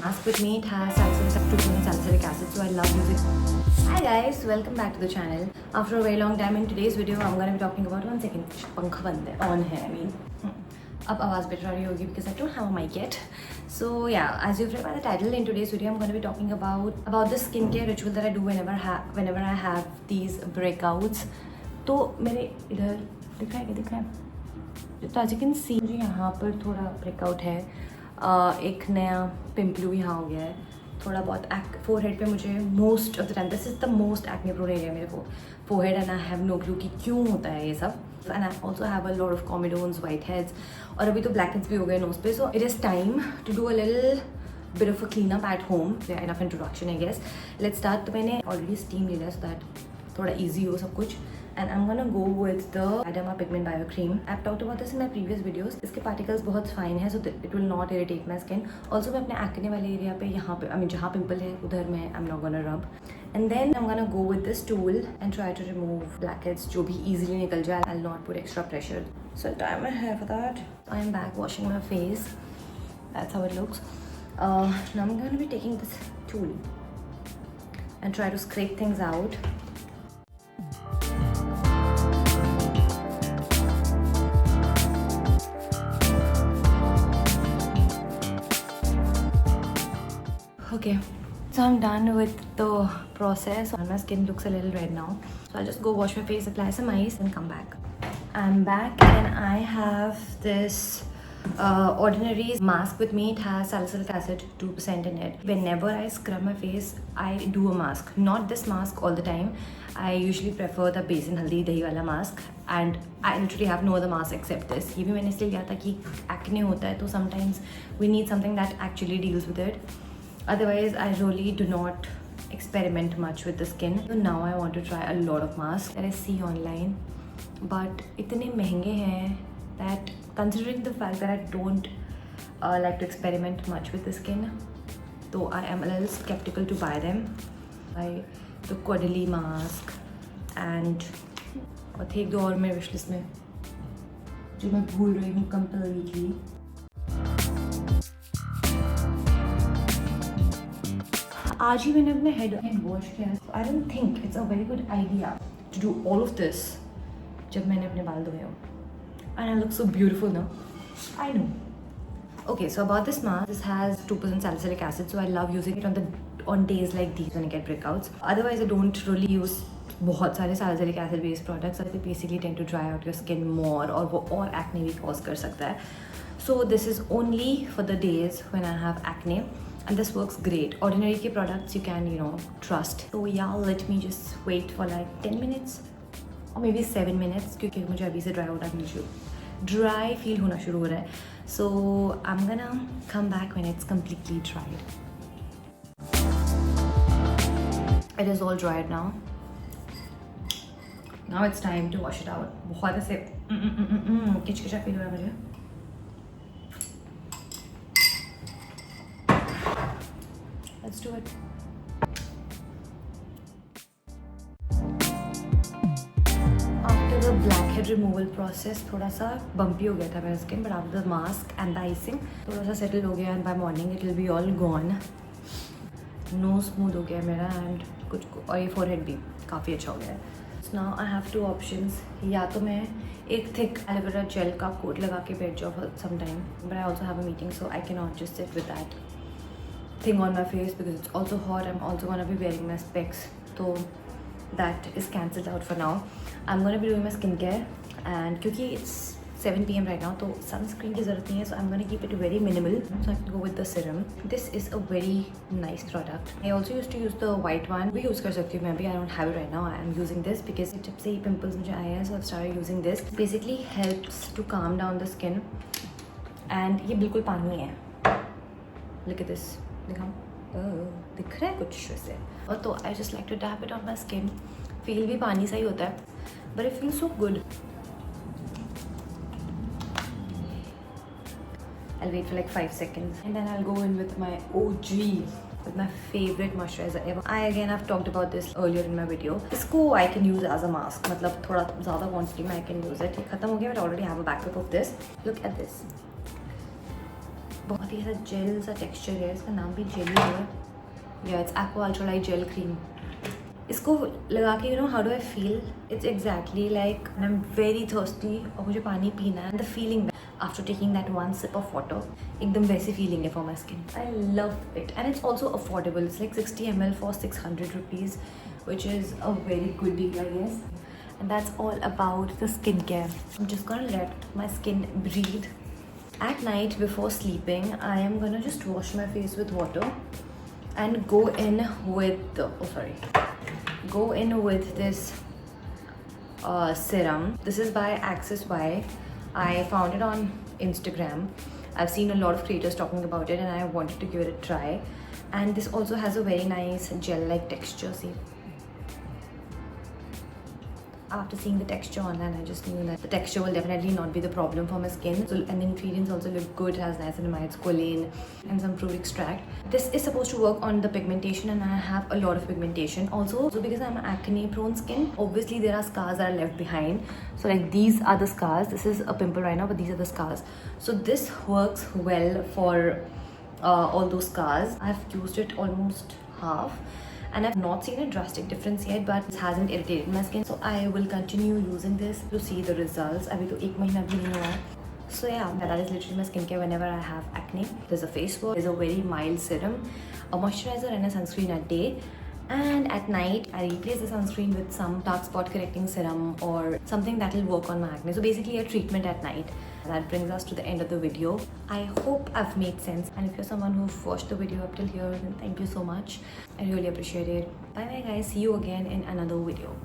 Mask with me, it has salicylic acid, so I love using. Hi guys, welcome back to the channel. After a very long time, in today's video, I'm going to be talking about one second. पंखा बंद है, on है, I mean. अब आवाज़ better आ रही होगी because I don't have a mic yet. So yeah, as you've read by the title, in today's video, I'm going to be talking about the skincare ritual that I do whenever I have these breakouts. तो मेरे इधर दिख रहा है तो as you can see मुझे यहाँ पर थोड़ा ब्रेकआउट है, एक नया पिम्पलू यहाँ हो गया है, थोड़ा बहुत फोरहेड पे मुझे most of the time this is the most acne prone area मेरे को forehead and I have no clue कि क्यों होता है ये सब. And I also have a lot of comedones, whiteheads और अभी तो ब्लैक हेड्स भी हो गए नोज पे. So it is time to do a little bit of a cleanup at home. Enough introduction I guess. Let's start. तो मैंने already steam ले लिया so that थोड़ा easy हो सब कुछ. And I'm gonna go with the Adama Pigment Bio Cream. I've talked about this in my previous videos. इसके particles बहुत fine है so it will not irritate my skin. Also मैं अपने acne वाले area पे यहाँ पे जहाँ pimple है उधर मैं I'm not gonna rub. And then I'm gonna go with this tool and try to remove blackheads जो भी easily निकल जाए. I'll not put extra pressure. So I'll tie my hair for that. I'm back washing my face. That's how it looks. Now I'm going to be taking this tool and try to scrape things out. Okay, so I'm done with the process. My skin looks a little red now, so I'll just go wash my face, apply some ice and come back. I'm back and I have this Ordinary mask with me. It has salicylic acid 2% in it. Whenever I scrub my face, I do a mask. Not this mask all the time. I usually prefer the Besan Haldi Dahi wala mask, and I literally have no other mask except this. ये भी मैंने इसलिए लिया था कि acne होता है तो sometimes we need something that actually deals with it. Otherwise, I really do not experiment much with the skin. So now I want to try a lot of masks that I see online, but इतने महंगे हैं that considering the fact that I don't like to experiment much with the skin, so I am a little skeptical to buy them. I the Caudalie mask and और थे एक दो और मेरे wish list में जो मैं भूल रही हूँ completely. आज ही मैंने अपने हेड वॉश किया. I don't think it's a very good idea to do all of this जब मैंने अपने बाल धोए हो. And I look so beautiful now. I know. Okay, so about this mask, this has 2% salicylic acid, so I love using it on days like these when I get breakouts. Otherwise, I don't really use बहुत सारे salicylic acid based products. They basically tend to dry out your skin more और वो और acne भी cause कर सकता है. So this is only for the days when I have acne, and this works great. Ordinary के products you can trust. So yeah, let me just wait for like 10 minutes. और may be 7 minutes क्योंकि मुझे अभी से dry feel होना शुरू हो रहा है. So I am gonna come back when it's completely dried. It is all dried now. Now it's time to wash it out. बहुत ऐसे किचकिचा फील हो रहा है मुझे. Let's do it. The blackhead removal process थोड़ा सा bumpy हो गया था मेरा skin, but after the mask and the icing थोड़ा सा settle हो गया and by morning it will be all gone. Nose smooth हो गया मेरा and कुछ और ये forehead भी काफ़ी अच्छा हो गया है. So now I have two options. या तो मैं एक thick aloe vera gel का coat लगा के बैठ जाऊँ for some time, but I also have a meeting so I cannot just sit with that thing on my face because it's also hot. I'm also gonna be wearing my specs, so that is cancelled out for now. I'm going to be doing my skincare and क्योंकि it's 7 PM right now तो sunscreen की ज़रूरत नहीं है, so I'm going to keep it very minimal. So I can go with the serum. This is a very nice product. I also used to use the white one. भी use कर सकती हूँ मैं भी. I don't have it right now. I am using this because जब से ये pimples मुझे आए हैं so I've started using this. Basically helps to calm down the skin and ये बिल्कुल पानी है. Look at this. दिख रहा है कुछ वैसे. और तो I just like to dab it on my skin. Feel भी पानी सा ही होता है but it feels so good. I'll wait for like 5 seconds and then I'll go in with my OG, with my favorite moisturizer ever. I again have talked about this earlier in my video. इसको I can use as a mask, मतलब थोड़ा ज़्यादा quantity में I can use it. ये खत्म हो गया but I already have a backup of this. Look at this. बहुत ही ऐसा जेल सा टेक्सचर है, इसका नाम भी जेली है। या it's aqua ultralight gel cream. इसको लगा के how do I feel, it's exactly like I am very thirsty और मुझे पानी पीना है, and the feeling after taking that one sip of water, एकदम वैसी फीलिंग है for my skin. I love it and it's also affordable. It's like 60 ml for 600 rupees, which is a very good deal, I guess. And that's all about the skincare. I'm just gonna let my skin breathe. At night before sleeping, I am gonna just wash my face with water and go in with this serum. This is by Axis Y. I found it on Instagram. I've seen a lot of creators talking about it and I wanted to give it a try. And this also has a very nice gel-like texture. See, after seeing the texture online, I just knew that the texture will definitely not be the problem for my skin. So, and the ingredients also look good. It has niacinamide, squalane, and some fruit extract. This is supposed to work on the pigmentation, and I have a lot of pigmentation. Also, so because I'm acne-prone skin, obviously there are scars that are left behind. So like these are the scars. This is a pimple right now, but these are the scars. So this works well for all those scars. I've used it almost half. And I've not seen a drastic difference yet, but it hasn't irritated my skin. So I will continue using this to see the results. अभी तो 1 महीना भी नहीं हुआ है. So yeah, that is literally my skincare whenever I have acne. There's a face wash, there's a very mild serum, a moisturizer and a sunscreen at day. And at night, I replace the sunscreen with some dark spot correcting serum or something that will work on my acne. So basically a treatment at night. That brings us to the end of the video. I hope I've made sense. And if you're someone who watched the video up till here, then thank you so much. I really appreciate it. Bye bye guys. See you again in another video.